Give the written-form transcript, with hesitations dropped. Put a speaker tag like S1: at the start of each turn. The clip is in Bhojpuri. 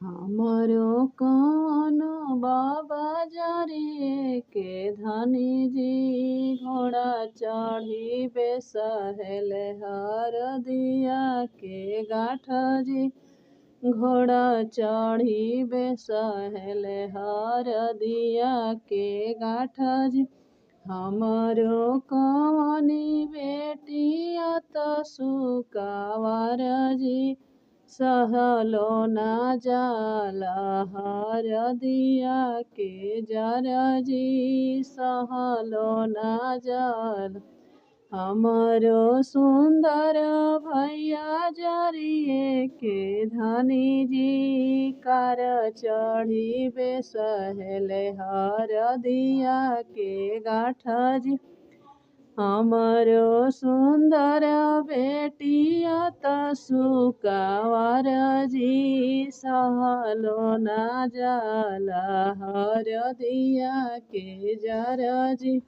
S1: हमरो कौन बाबा जरिए के धनी जी घोड़ा चढ़ी बेसहेल हर दिया के गाठ जी घोड़ा चढ़ी बेसहेल हर दिया के गाठ जी हमरो कवनी बेटिया त सुकावर जी सहलो ना जाला हर दिया के जर जी सहलो ना जाला हमरो सुंदर भैया जरिए के धनी जी कर चढ़ी बेसहेल हर दिया के गाठ जी हमरो सुंदर बेटिया त सुकावर जी सहलो ना जाला हर दिया के जर जी।